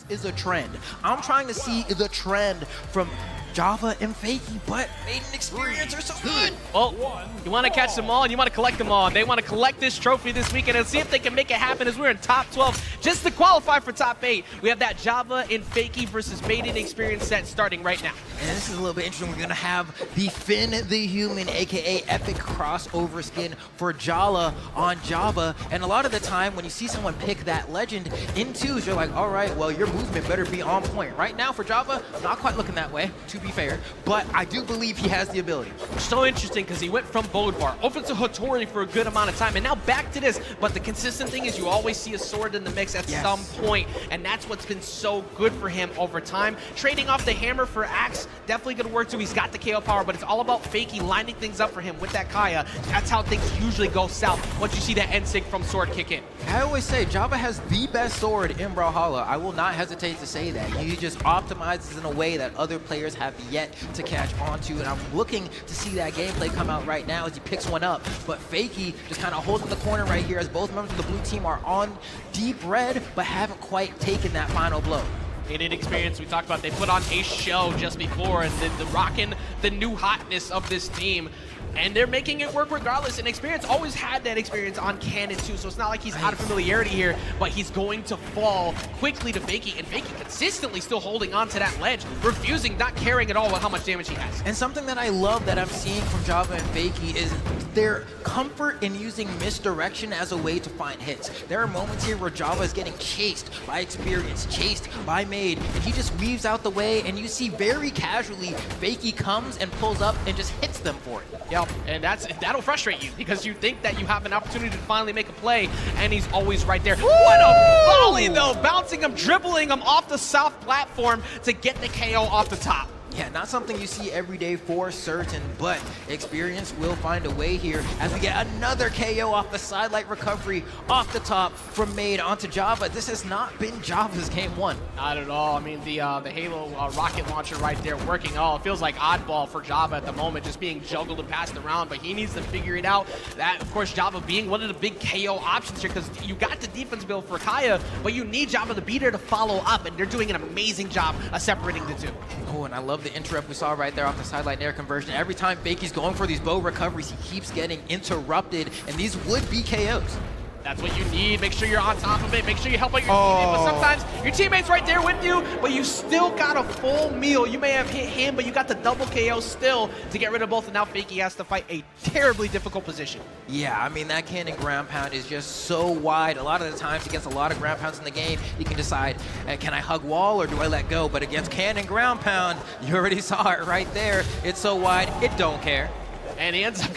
Is a trend. I'm trying to see the trend from Java and Fakey, but Maid and Experience are so good. Well, you want to catch them all and you want to collect them all. And they want to collect this trophy this weekend and see if they can make it happen as we're in top 12 just to qualify for top 8. We have that Java and Fakey versus Maid and Experience set starting right now. And this is a little bit interesting. We're going to have the Finn the Human, aka Epic crossover skin for Jala on Java. And a lot of the time when you see someone pick that legend in twos, you're like, all right, well, your movement better be on point. Right now for Java, not quite looking that way, to be fair, but I do believe he has the ability. So interesting because he went from Bodvar over to Hattori for a good amount of time and now back to this. But the consistent thing is you always see a sword in the mix at some point, and that's what's been so good for him over time. Trading off the hammer for axe, definitely going to work too. He's got the KO power, but it's all about Fakey lining things up for him with that Kaya. That's how things usually go south once you see that end sync from sword kick in. I always say Java has the best sword in Brawlhalla. I will not hesitate to say that. He just optimizes in a way that other players have yet to catch on to, and I'm looking to see that gameplay come out right now as he picks one up. But Fakey just kind of holding the corner right here as both members of the blue team are on deep red, but haven't quite taken that final blow. Maid and Experience, we talked about, they put on a show just before, and the rocking the new hotness of this team. And they're making it work regardless. And Experience always had that experience on Cannon too, so it's not like he's out of familiarity here, but he's going to fall quickly to Fakey, and Fakey consistently still holding on to that ledge, refusing, not caring at all about how much damage he has. And something that I love that I'm seeing from Java and Fakey is their comfort in using misdirection as a way to find hits. There are moments here where Java is getting chased by Experience, chased by Maid, and he just weaves out the way, and you see very casually Fakey comes and pulls up and just hits them for it. Yep, and that'll frustrate you because you think that you have an opportunity to finally make a play, and he's always right there. Woo! What a volley though, bouncing him, dribbling him off the soft platform to get the KO off the top. Yeah, not something you see every day for certain, but Experience will find a way here as we get another KO off the sidelight recovery off the top from Maid onto Java. This has not been Java's game one. Not at all. I mean, the Halo rocket launcher right there working. Oh, it feels like oddball for Java at the moment, just being juggled and passed around, but he needs to figure it out. That, of course, Java being one of the big KO options here because you got the defense build for Kaya, but you need Java to be there to follow up, and they're doing an amazing job of separating the two. Oh, and I love the interrupt we saw right there off the sideline air conversion. Every time Fakey's going for these bow recoveries, he keeps getting interrupted, and these would be KOs. That's what you need. Make sure you're on top of it. Make sure you help out your teammate. But sometimes your teammate's right there with you, but you still got a full meal. You may have hit him, but you got the double KO still to get rid of both, and now Fakey has to fight a terribly difficult position. Yeah, I mean, that cannon ground pound is just so wide. A lot of the times against a lot of ground pounds in the game, you can decide, can I hug wall or do I let go? But against cannon ground pound, you already saw it right there. It's so wide, it don't care. And he ends up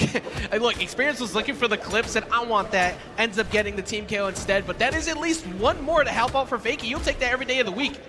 and look, Experience was looking for the clip, said, I want that. Ends up getting the team KO instead, but that is at least one more to help out for Fakey. You'll take that every day of the week.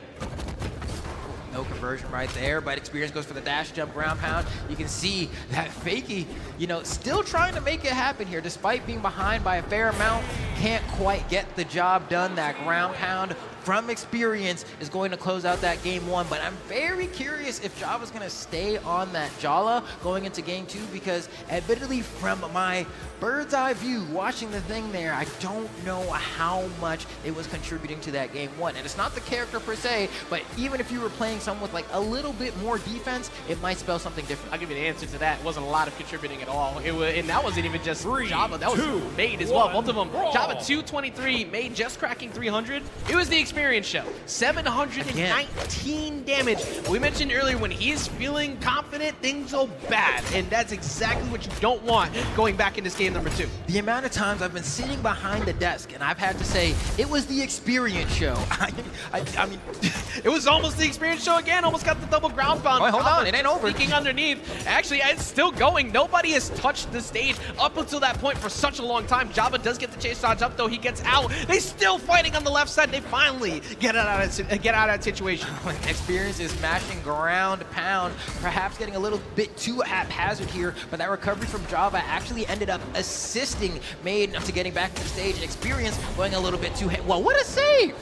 No conversion right there, but Experience goes for the dash jump ground pound. You can see that Fakey, you know, still trying to make it happen here, despite being behind by a fair amount. Can't quite get the job done. That ground pound from Experience is going to close out that game one, but I'm very curious if Java's going to stay on that Jala going into game two, because admittedly from my bird's eye view watching the thing there, I don't know how much it was contributing to that game one. And it's not the character per se, but even if you were playing someone with like a little bit more defense, it might spell something different. I'll give you the answer to that. It wasn't a lot of contributing at all. It was, and that wasn't even just Java, that was Maid as well. Both of them. Java 223, Maid just cracking 300. It was the Experience show. 719 damage. We mentioned earlier when he's feeling confident, things go bad, and that's exactly what you don't want going back in this game number 2. The amount of times I've been sitting behind the desk and I've had to say, it was the Experience show. I mean, it was almost the Experience show again. Almost got the double ground pound. Wait, hold on, it ain't over. Sneaking underneath. Actually, it's still going. Nobody has touched the stage up until that point for such a long time. Java does get the chase dodge up, though. He gets out. They're still fighting on the left side. They finally get out of that situation. Experience is smashing ground pound, perhaps getting a little bit too haphazard here, but that recovery from Java actually ended up assisting Maid to getting back to the stage. Experience going a little bit too well, what a save!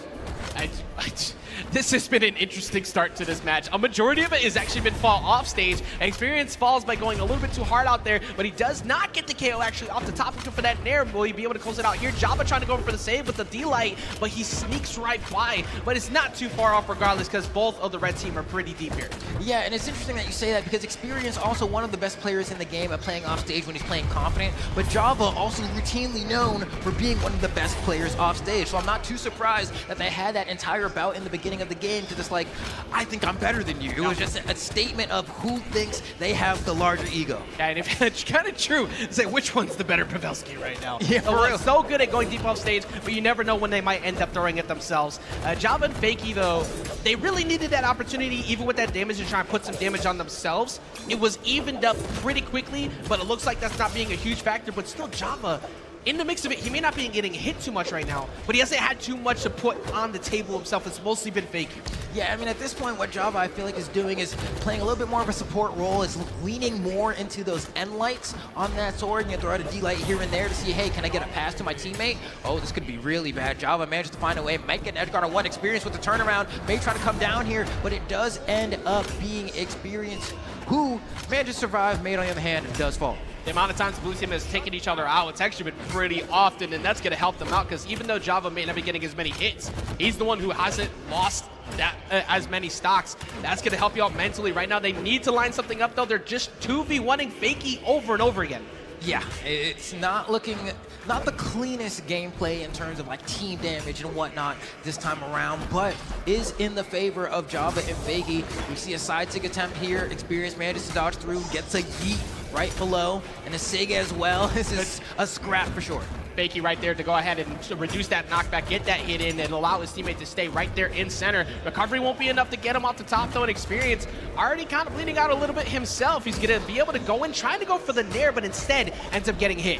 This has been an interesting start to this match. A majority of it has actually been fall off stage. Experience falls by going a little bit too hard out there, but he does not get the KO actually off the top. Looking for that nair. Will he be able to close it out here? Java trying to go for the save with the D-Light, but he sneaks right by. But it's not too far off regardless, because both of the red team are pretty deep here. Yeah, and it's interesting that you say that, because Experience also one of the best players in the game at playing off stage when he's playing confident, but Java also routinely known for being one of the best players off stage. So I'm not too surprised that they had that entire bout in the beginning of the game, because it's like, I think I'm better than you. It was just a statement of who thinks they have the larger ego. Yeah, and if it's kind of true, say which one's the better pavleksi right now. Yeah, for real. So good at going deep off stage, but you never know when they might end up throwing it themselves. Java and Fakey, though, they really needed that opportunity, even with that damage, to try and put some damage on themselves. It was evened up pretty quickly, but it looks like that's not being a huge factor, but still Java, in the mix of it, he may not be getting hit too much right now, but he hasn't had too much to put on the table himself. It's mostly been Fakey. Yeah, I mean, at this point, what Java, I feel like, is doing is playing a little bit more of a support role, is leaning more into those end lights on that sword, and you throw out a D-Light here and there to see, hey, can I get a pass to my teammate? Oh, this could be really bad. Java manages to find a way, might get an edgeguard on one. Experience with the turnaround, may try to come down here, but it does end up being Experience who manages to survive. Maid, on the other hand, does fall. The amount of times the blue team has taken each other out, it's actually been pretty often, and that's going to help them out, because even though Java may not be getting as many hits, he's the one who hasn't lost that as many stocks. That's going to help you out mentally. Right now, they need to line something up, though. They're just 2v1ing Fakey over and over again. Yeah, it's not looking, not the cleanest gameplay in terms of like team damage and whatnot this time around, but is in the favor of Java and Fakey. We see a side sig attempt here. Experience manages to dodge through, gets a yeet right below, and a sig as well. This is a scrap for sure. Fakey right there to go ahead and reduce that knockback, get that hit in, and allow his teammate to stay right there in center. Recovery won't be enough to get him off the top, though, and Experience already kind of bleeding out a little bit himself. He's going to be able to go in, trying to go for the nair, but instead ends up getting hit.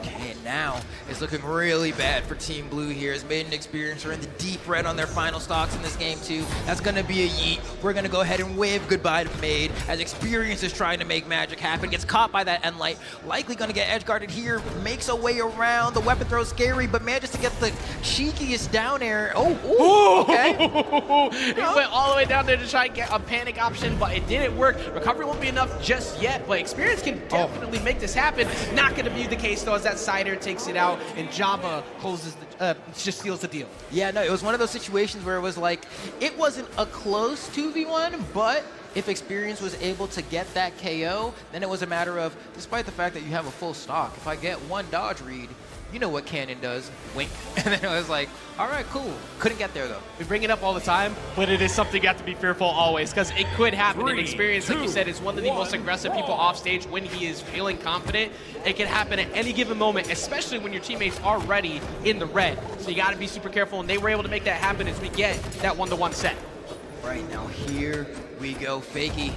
Okay, and now it's looking really bad for Team Blue here, as Maid and Experience are in the deep red on their final stocks in this game too. That's gonna be a yeet. We're gonna go ahead and wave goodbye to Maid, as Experience is trying to make magic happen, gets caught by that end light, likely gonna get edge guarded here, makes a way around, the weapon throw scary, but manages to get the cheekiest down air. Okay. He went all the way down there to try and get a panic option, but it didn't work. Recovery won't be enough just yet, but Experience can definitely make this happen. Not gonna be the case though, as that side air takes it out, and Java closes the, just seals the deal. Yeah, no, it was one of those situations where it was like, it wasn't a close 2v1, but if Experience was able to get that KO, then it was a matter of, despite the fact that you have a full stock, if I get one dodge read, you know what Cannon does, wink. And then it was like, all right, cool. Couldn't get there though. We bring it up all the time, but it is something you have to be fearful always, because it could happen. And Experience, like you said, is one of the most aggressive people off stage when he is feeling confident. It can happen at any given moment, especially when your teammates are already in the red. So you got to be super careful, and they were able to make that happen as we get that 1-to-1 set. Right now, here we go. Fakey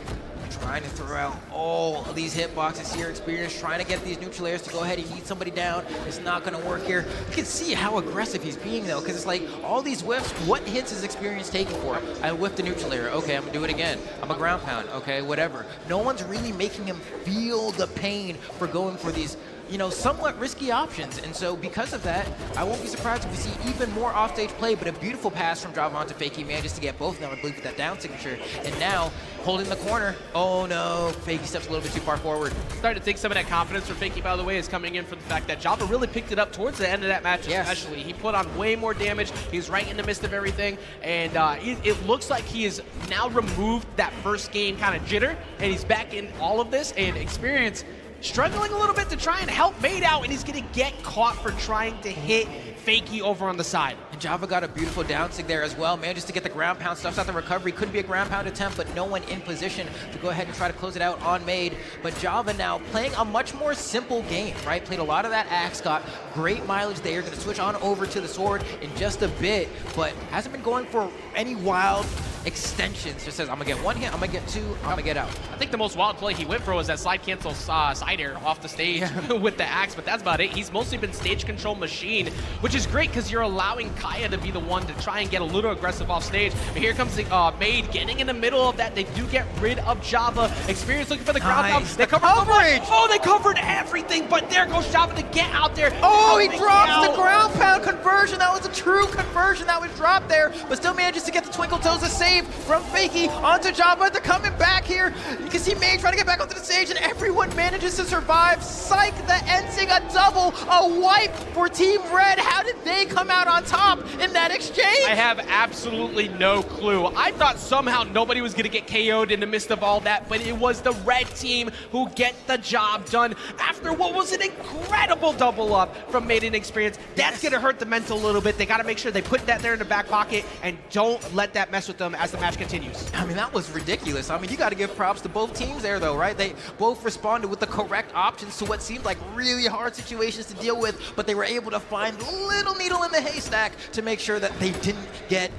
trying to throw out all of these hitboxes here. Experience trying to get these neutral airs to go ahead and eat somebody down. It's not going to work here. You can see how aggressive he's being though, because it's like all these whiffs, what hits is Experience taking for him? I whiffed the neutral air. Okay, I'm going to do it again. I'm a ground pound. Okay, whatever. No one's really making him feel the pain for going for these, you know, somewhat risky options. And so because of that, I won't be surprised if we see even more offstage play, but a beautiful pass from Java onto Fakey manages to get both of them, I believe, with that down signature. And now, holding the corner. Oh no, Fakey steps a little bit too far forward. Starting to take some of that confidence from Fakey, by the way, is coming in from the fact that Java really picked it up towards the end of that match, especially. He put on way more damage. He's right in the midst of everything. And it looks like he has now removed that first game kind of jitter, and he's back in all of this. And Experience struggling a little bit to try and help Maid out, and he's going to get caught for trying to hit Fakey over on the side. And Java got a beautiful down sig there as well. Manages to get the ground pound, stuffs out the recovery. Could be a ground pound attempt, but no one in position to go ahead and try to close it out on Maid. But Java now playing a much more simple game, right? Played a lot of that axe, got great mileage there. Going to switch on over to the sword in just a bit, but hasn't been going for any wild, extensions. Just says, I'm gonna get one hit, I'm gonna get two, I'm gonna get out. I think the most wild play he went for was that slide cancel side air off the stage with the axe, but that's about it. He's mostly been stage control machine, which is great because you're allowing Kaya to be the one to try and get a little aggressive off stage. But here comes the Maid getting in the middle of that. They do get rid of Java. Experience looking for the ground pound. They covered coverage. Oh, they covered everything, but there goes Java to get out there. Oh, he drops the ground pound conversion. That was a true conversion that was dropped there, but still manages to get the Twinkle Toes, a save from Fakey onto Java. They're coming back here. You can see Maid trying to get back onto the stage, and everyone manages to survive. Psych, the NSYNC, a double, a wipe for Team Red. How did they come out on top in that exchange? I have absolutely no clue. I thought somehow nobody was going to get KO'd in the midst of all that, but it was the red team who get the job done after what was an incredible double up from Maid and Experience. That's going to hurt the mental a little bit. They got to make sure they put that there in the back pocket and don't let that mess with them as the match continues. I mean, that was ridiculous. I mean, you got to give props to both teams there, though, right? They both responded with the correct options to what seemed like really hard situations to deal with, but they were able to find a little needle in the haystack to make sure that they didn't get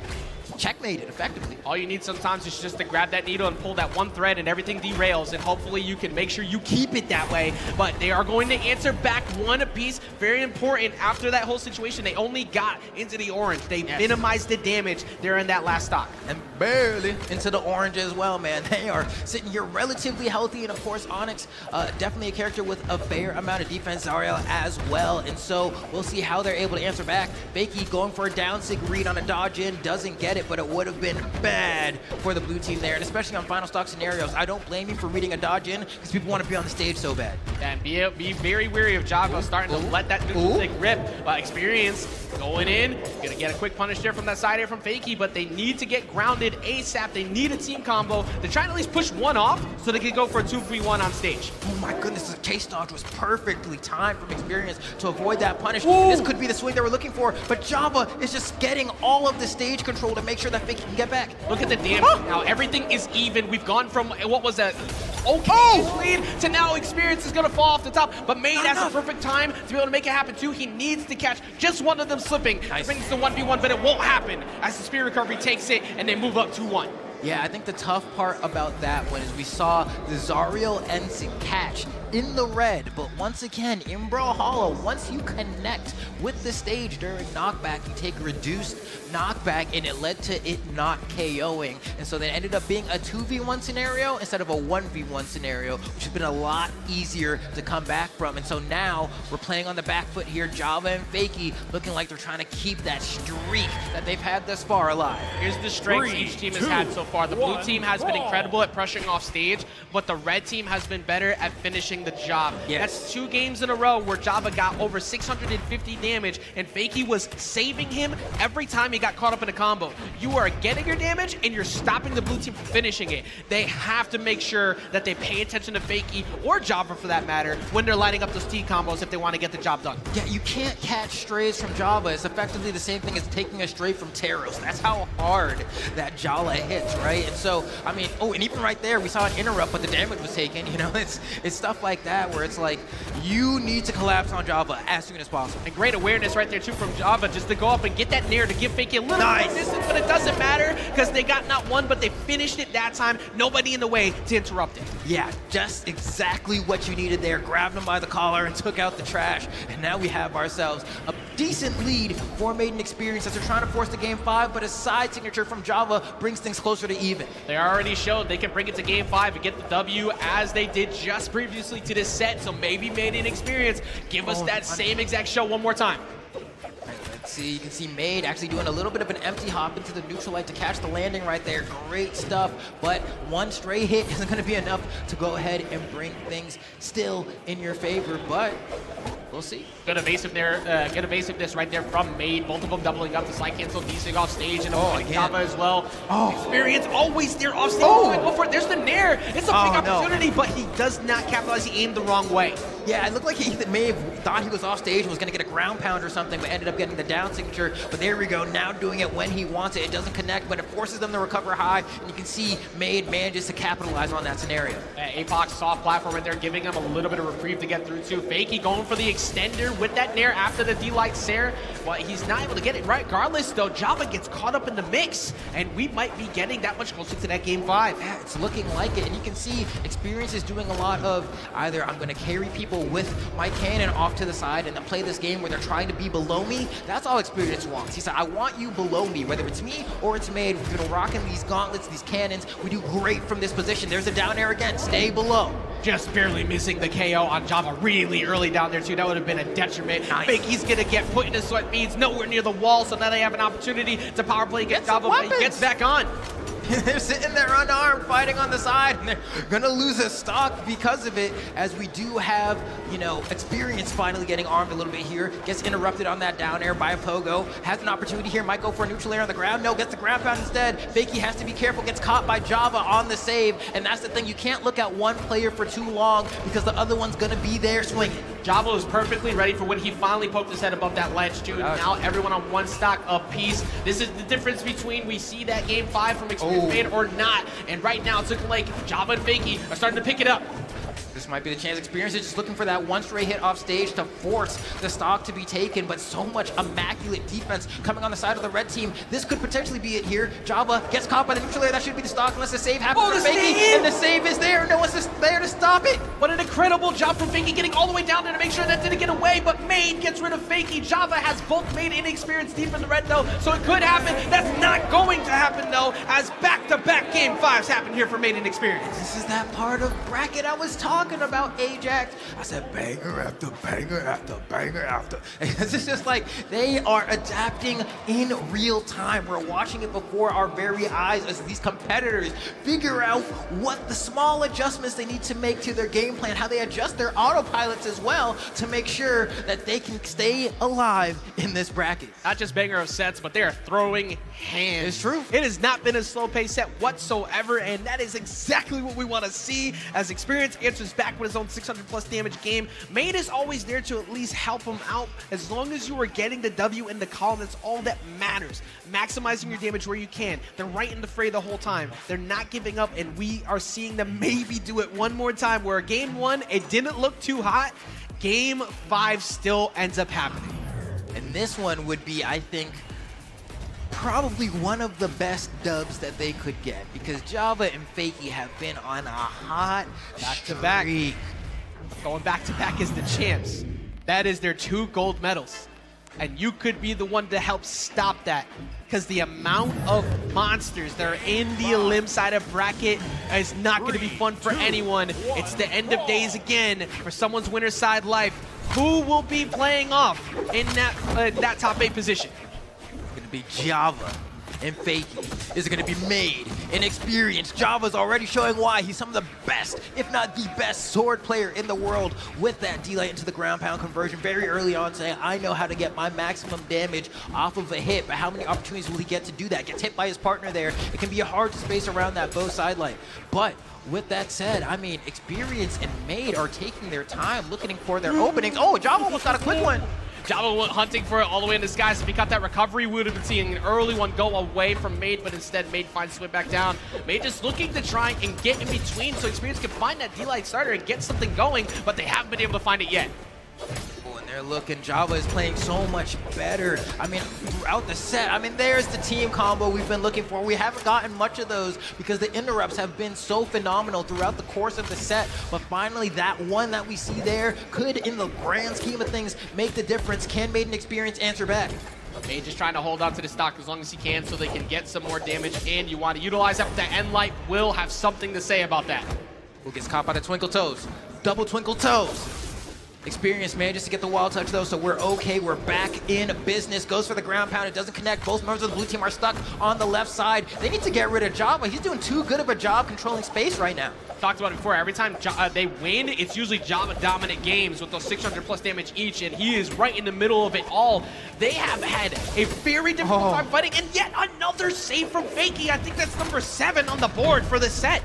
checkmated effectively. All you need sometimes is just to grab that needle and pull that one thread and everything derails, and hopefully you can make sure you keep it that way. But they are going to answer back one apiece. Very important after that whole situation. They only got into the orange. They minimized the damage there in that last stock. And barely into the orange as well, man. They are sitting here relatively healthy, and of course Onyx, definitely a character with a fair amount of defense, Zariel as well. And so we'll see how they're able to answer back. Fakey going for a down sig read on a dodge in, doesn't get it, but it would have been bad for the blue team there, and especially on final stock scenarios. I don't blame you for reading a dodge in because people want to be on the stage so bad. And be very wary of Java starting to let that neutral stick rip. Experience going in, gonna get a quick punish there from that side air from Fakey, but they need to get grounded ASAP. They need a team combo. They're trying to at least push one off so they can go for a 2v1 on stage. Oh my goodness, the chase dodge was perfectly timed from Experience to avoid that punish. This could be the swing they were looking for, but Java is just getting all of the stage control to make sure that Fakey can get back. Look at the damage now. Everything is even. We've gone from what was a lead to now Experience is going to fall off the top, but Maid has a perfect time to be able to make it happen too. He needs to catch just one of them slipping. Nice. Brings the 1v1, but it won't happen as the Spear Recovery takes it and they move up 2-1. Yeah, I think the tough part about that one is we saw the Zariel NSYNC catch in the red, but once again, in Brawlhalla, once you connect with the stage during knockback, you take reduced knockback, and it led to it not KOing. And so that ended up being a 2v1 scenario instead of a 1v1 scenario, which has been a lot easier to come back from. And so now we're playing on the back foot here. Java and Fakey looking like they're trying to keep that streak that they've had thus far alive. Here's the strengths each team has had so far. The blue team has been incredible at pressuring off stage, but the red team has been better at finishing the job. That's 2 games in a row where Java got over 650 damage, and Fakey was saving him every time he got caught up in a combo. You are getting your damage, and you're stopping the blue team from finishing it. They have to make sure that they pay attention to Fakey, or Java for that matter, when they're lighting up those T combos if they want to get the job done. Yeah, you can't catch strays from Java. It's effectively the same thing as taking a stray from Teros. That's how hard that Jala hits, right? And so, I mean, and even right there, we saw an interrupt, but the damage was taken. You know, it's stuff like that where it's like, you need to collapse on Java as soon as possible. And great awareness right there too from Java, just to go up and get that nair to give Fakey a little more distance, but it doesn't matter because they got not one, but they finished it that time. Nobody in the way to interrupt it. Yeah, just exactly what you needed there. Grabbed him by the collar and took out the trash. And now we have ourselves a decent lead for Maid and Experience as they're trying to force the game 5, but a side signature from Java brings things closer to even. They already showed they can bring it to game 5 and get the W as they did just previously to this set, so maybe Maid and Experience give us that same exact show one more time. Let's see, you can see Maid actually doing a little bit of an empty hop into the neutral light to catch the landing right there. Great stuff, but one stray hit isn't going to be enough to go ahead and bring things still in your favor, but we'll see. Good evasiveness right there from Maid. Both of them doubling up the slide cancel, desing off stage, and Java as well. Experience always there off stage. Go for it. There's the nair. It's a big opportunity, but he does not capitalize. He aimed the wrong way. Yeah, it looked like he may have thought he was off stage and was going to get a ground pound or something, but ended up getting the down signature. But there we go, now doing it when he wants it. It doesn't connect, but it forces them to recover high, and you can see Maid manages to capitalize on that scenario. Apox soft platform right there, giving him a little bit of reprieve to get through too. Fakey going for the extender with that nair after the D-Light Sair, but he's not able to get it right. Regardless though, Java gets caught up in the mix, and we might be getting that much closer to that game 5. Yeah, it's looking like it, and you can see Experience is doing a lot of either I'm going to carry people with my cannon off to the side and then play this game where they're trying to be below me. That's all Experience wants. He said, I want you below me, whether it's me or it's Maid. We've been rocking these gauntlets, these cannons. We do great from this position. There's a down air again. Stay below. Just barely missing the KO on Java really early down there too. That would have been a detriment. Nice. Fakey's gonna get put into sweat beads, nowhere near the wall, so now they have an opportunity to power play against Java, but he gets back on. They're sitting there unarmed, fighting on the side, and they're gonna lose a stock because of it, as we do have, you know, Experience finally getting armed a little bit here. Gets interrupted on that down air by a pogo. Has an opportunity here, might go for a neutral air on the ground. No, gets the ground pound instead. Fakey has to be careful, gets caught by Java on the save, and that's the thing. You can't look at one player for too long because the other one's gonna be there swinging. Java was perfectly ready for when he finally poked his head above that ledge too. Now everyone on one stock apiece. This is the difference between we see that game 5 from Experience Maid or not. And right now it's looking like Java and Fakey are starting to pick it up. This might be the chance. Experience is just looking for that one stray hit off stage to force the stock to be taken, but so much immaculate defense coming on the side of the red team. This could potentially be it here. Java gets caught by the neutral air. That should be the stock unless the save happens for Fakey, and the save is there. No one's there to stop it. What an incredible job from Fakey getting all the way down there to make sure that didn't get away, but Maid gets rid of Fakey. Java has both Maid and Experience deep in the red though, so it could happen. That's not going to happen though, as back-to-back game 5s happen here for Maid and Experience. This is that part of bracket I was talking about, Ajax. I said banger after banger after banger after. It's just like they are adapting in real time. We're watching it before our very eyes as these competitors figure out what the small adjustments they need to make to their game plan, how they adjust their autopilots as well to make sure that they can stay alive in this bracket. Not just banger of sets, but they are throwing hands. It's true. It has not been a slow-paced set whatsoever, and that is exactly what we want to see as Experience answers back with his own 600+ damage game. Maid is always there to at least help him out. As long as you are getting the W in the column, that's all that matters. Maximizing your damage where you can. They're right in the fray the whole time. They're not giving up, and we are seeing them maybe do it one more time, where game 1, it didn't look too hot. Game 5 still ends up happening. And this one would be, I think, probably one of the best dubs that they could get, because Java and Fakey have been on a hot back-to-back. Going back-to-back as the champs. That is their 2 gold medals. And you could be the one to help stop that, because the amount of monsters that are in the Elim side of bracket is not going to be fun for anyone. It's the end of days again for someone's winner side life. Who will be playing off in that top 8 position? It's going to be Java and Fakey. Is it going to be Maid and Experience? Java's already showing why he's some of the best, if not the best, sword player in the world with that D-Light into the ground pound conversion very early on, saying, I know how to get my maximum damage off of a hit, but how many opportunities will he get to do that? Gets hit by his partner there. It can be hard to space around that bow sidelight. But with that said, I mean, Experience and Maid are taking their time looking for their openings. Oh, Java almost got a quick one. Java went hunting for it all the way in the skies. If he got that recovery, we would have been seeing an early one go away from Maid, but instead Maid finds his way back down. Maid just looking to try and get in between so Experience can find that D-Light starter and get something going, but they haven't been able to find it yet. They're looking, Java is playing so much better. I mean, throughout the set, I mean, there's the team combo we've been looking for. We haven't gotten much of those because the interrupts have been so phenomenal throughout the course of the set. But finally, that one that we see there could, in the grand scheme of things, make the difference. Can Maid and Experience answer back? Maid just trying to hold on to the stock as long as he can so they can get some more damage, and you want to utilize that with the end light. Will have something to say about that. Who gets caught by the twinkle toes? Double twinkle toes. Experience manages to get the wall touch though, so we're okay. We're back in business. Goes for the ground pound. It doesn't connect. Both members of the blue team are stuck on the left side. They need to get rid of Java. He's doing too good of a job controlling space right now. Talked about it before. Every time they win, it's usually Java dominant games with those 600+ damage each, and he is right in the middle of it all. They have had a very difficult time fighting, and yet another save from Fakey. I think that's number 7 on the board for the set.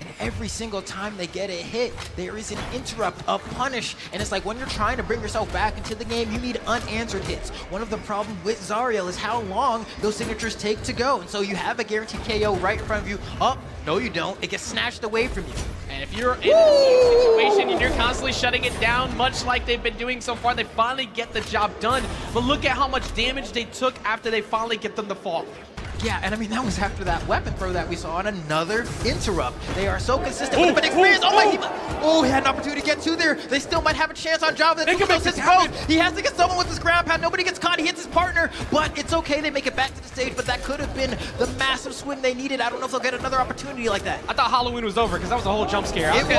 And every single time they get a hit, there is an interrupt, a punish. And it's like when you're trying to bring yourself back into the game, you need unanswered hits. One of the problems with Zariel is how long those signatures take to go. And so you have a guaranteed KO right in front of you. Oh, no you don't. It gets snatched away from you. And if you're in a situation and you're constantly shutting it down, much like they've been doing so far, they finally get the job done. But look at how much damage they took after they finally get them to fall. Yeah, and I mean, that was after that weapon throw that we saw on another interrupt. They are so consistent with the experience. He had an opportunity to get to there. They still might have a chance on Java. He has to get someone with his ground pound. Nobody gets caught. He hits his partner, but it's okay. They make it back to the stage, but that could have been the massive swing they needed. I don't know if they'll get another opportunity like that. I thought Halloween was over because that was a whole jump scare. I was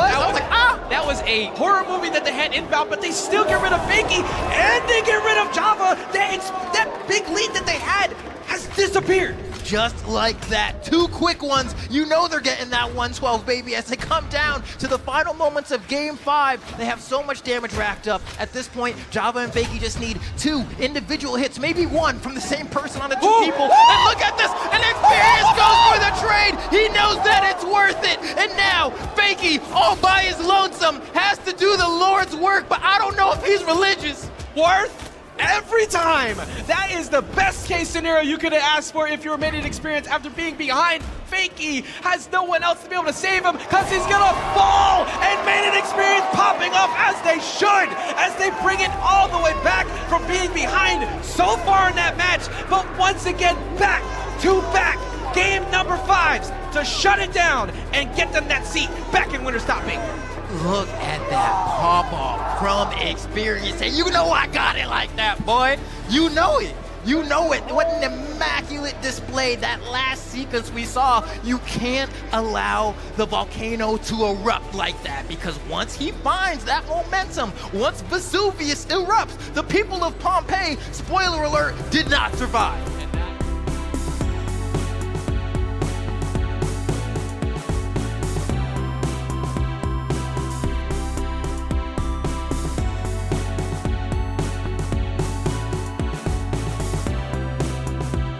like, ah! That was a horror movie that they had inbound, but they still get rid of Fakey, and they get rid of Java. That big lead that they had has disappeared. Just like that. Two quick ones. You know they're getting that 112, baby, as they come down to the final moments of Game 5. They have so much damage racked up. At this point, Java and Fakey just need 2 individual hits, maybe 1 from the same person on the 2 people. And look at this! And Experience goes for the trade! He knows that it's worth it! And now, Fakey, all by his lonesome, has to do the Lord's work, but I don't know if he's religious. Worth every time. That is the best case scenario you could have asked for if you were Maid Experience after being behind. Fakey has no one else to be able to save him because he's gonna fall, and Maid Experience popping off as they should, as they bring it all the way back from being behind so far in that match, but once again back to back game number 5s to shut it down and get them that seat back in winner stopping. Look at that pop-off from Experience. And you know I got it like that, boy. You know it. You know it. What an immaculate display. That last sequence we saw, you can't allow the volcano to erupt like that, because once he finds that momentum, once Vesuvius erupts, the people of Pompeii, spoiler alert, did not survive.